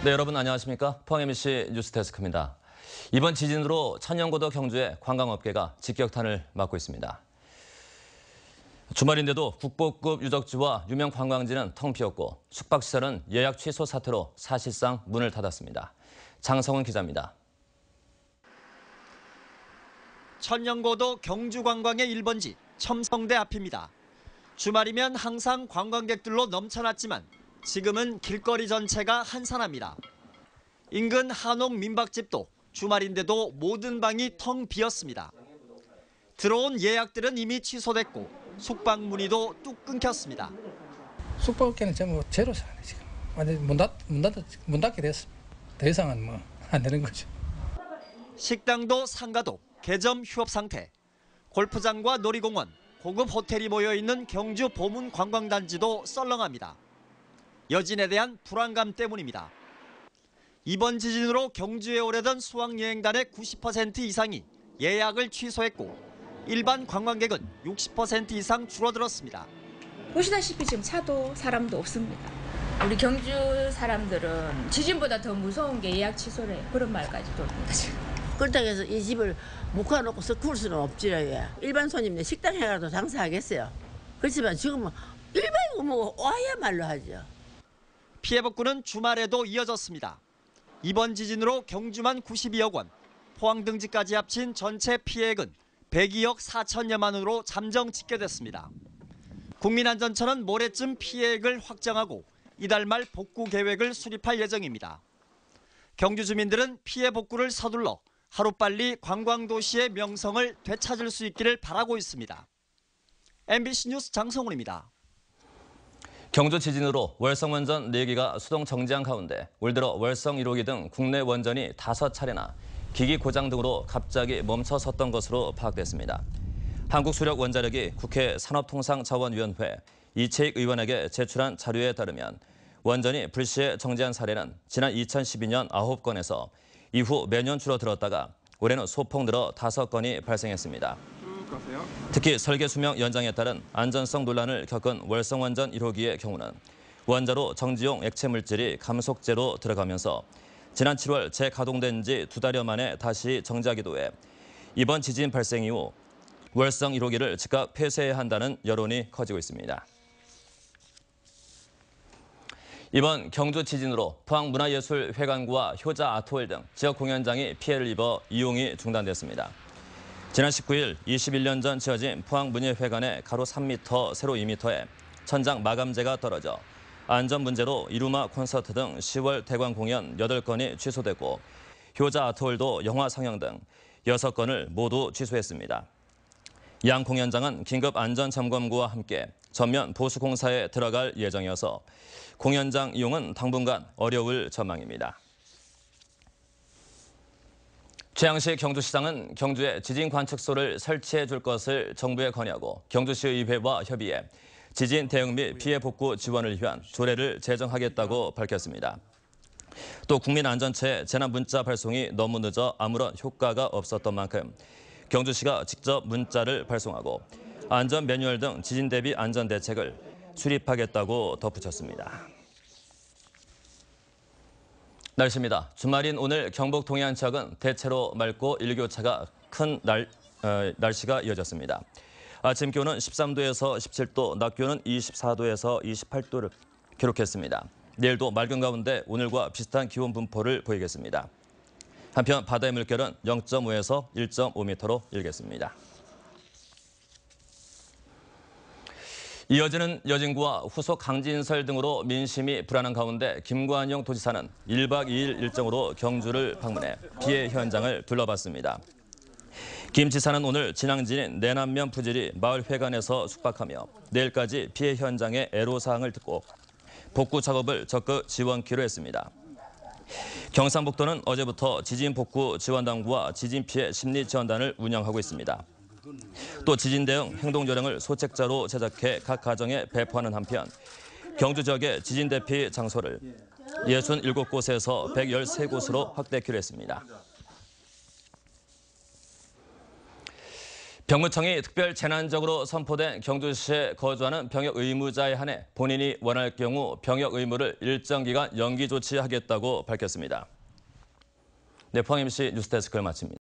네, 여러분 안녕하십니까? 포항 MBC 뉴스데스크입니다. 이번 지진으로 천연고도 경주의 관광업계가 직격탄을 맞고 있습니다. 주말인데도 국보급 유적지와 유명 관광지는 텅 비었고 숙박시설은 예약 취소 사태로 사실상 문을 닫았습니다. 장성훈 기자입니다. 천연고도 경주관광의 1번지 첨성대 앞입니다. 주말이면 항상 관광객들로 넘쳐났지만 지금은 길거리 전체가 한산합니다. 인근 한옥 민박집도 주말인데도 모든 방이 텅 비었습니다. 들어온 예약들은 이미 취소됐고 숙박 문의도 뚝 끊겼습니다. 숙박업계는 전부 제로사네 지금. 완전 문 닫게 됐습니다. 더 이상은 뭐 안 되는 거죠. 식당도 상가도 개점 휴업 상태. 골프장과 놀이공원, 고급 호텔이 모여있는 경주 보문 관광단지도 썰렁합니다. 여진에 대한 불안감 때문입니다. 이번 지진으로 경주에 오려던 수학여행단의 90% 이상이 예약을 취소했고 일반 관광객은 60% 이상 줄어들었습니다. 보시다시피 지금 차도 사람도 없습니다. 우리 경주 사람들은 지진보다 더 무서운 게 예약 취소래. 그런 말까지 돌립니다 지금. 그렇다고 해서 이 집을 묵혀놓고 썩을 수는 없지요. 일반 손님들 식당 해가도 장사하겠어요. 그렇지만 지금은 일반이고 뭐 와야말로 하죠. 피해 복구는 주말에도 이어졌습니다. 이번 지진으로 경주만 92억 원, 포항 등지까지 합친 전체 피해액은 102억 4천여만 원으로 잠정 집계됐습니다. 국민안전처는 모레쯤 피해액을 확정하고 이달 말 복구 계획을 수립할 예정입니다. 경주 주민들은 피해 복구를 서둘러 하루빨리 관광도시의 명성을 되찾을 수 있기를 바라고 있습니다. MBC 뉴스 장성훈입니다. 경주 지진으로 월성 원전 4기가 수동 정지한 가운데 올 들어 월성 1호기 등 국내 원전이 5차례나 기기 고장 등으로 갑자기 멈춰섰던 것으로 파악됐습니다. 한국수력원자력이 국회 산업통상자원위원회 이채익 의원에게 제출한 자료에 따르면 원전이 불시에 정지한 사례는 지난 2012년 9건에서 이후 매년 줄어들었다가 올해는 소폭 늘어 5건이 발생했습니다. 특히 설계 수명 연장에 따른 안전성 논란을 겪은 월성원전 1호기의 경우는 원자로 정지용 액체 물질이 감속제로 들어가면서 지난 7월 재가동된 지 2달여 만에 다시 정지하기도 해 이번 지진 발생 이후 월성 1호기를 즉각 폐쇄해야 한다는 여론이 커지고 있습니다. 이번 경주 지진으로 포항문화예술회관과 효자 아트홀 등 지역 공연장이 피해를 입어 이용이 중단됐습니다. 지난 19일 21년 전 지어진 포항문예회관의 가로 3m, 세로 2m에 천장 마감재가 떨어져 안전 문제로 이루마 콘서트 등 10월 대관 공연 8건이 취소됐고 효자 아트홀도 영화 상영 등 6건을 모두 취소했습니다. 양 공연장은 긴급 안전 점검구와 함께 전면 보수 공사에 들어갈 예정이어서 공연장 이용은 당분간 어려울 전망입니다. 최양시 경주시장은 경주에 지진 관측소를 설치해 줄 것을 정부에 건의하고 경주시의회와 협의해 지진 대응 및 피해 복구 지원을 위한 조례를 제정하겠다고 밝혔습니다. 또 국민안전처의 재난 문자 발송이 너무 늦어 아무런 효과가 없었던 만큼 경주시가 직접 문자를 발송하고 안전 매뉴얼 등 지진 대비 안전 대책을 수립하겠다고 덧붙였습니다. 날씨입니다. 주말인 오늘 경북 동해안 지역은 대체로 맑고 일교차가 큰 날씨가 이어졌습니다. 아침 기온은 13도에서 17도, 낮 기온은 24도에서 28도를 기록했습니다. 내일도 맑은 가운데 오늘과 비슷한 기온 분포를 보이겠습니다. 한편 바다의 물결은 0.5에서 1.5m로 일겠습니다. 이어지는 여진구와 후속 강진설 등으로 민심이 불안한 가운데 김관영 도지사는 1박 2일 일정으로 경주를 방문해 피해 현장을 둘러봤습니다. 김 지사는 오늘 진앙지인 내남면 부지리 마을회관에서 숙박하며 내일까지 피해 현장의 애로사항을 듣고 복구 작업을 적극 지원키로 했습니다. 경상북도는 어제부터 지진 복구 지원당국과 지진 피해 심리 지원단을 운영하고 있습니다. 또 지진 대응 행동요령을 소책자로 제작해 각 가정에 배포하는 한편 경주 지역의 지진 대피 장소를 67곳에서 113곳으로 확대키로 했습니다. 병무청이 특별 재난적으로 선포된 경주시에 거주하는 병역 의무자에 한해 본인이 원할 경우 병역 의무를 일정 기간 연기 조치하겠다고 밝혔습니다. 네, 포항 MC 뉴스데스크를 마칩니다.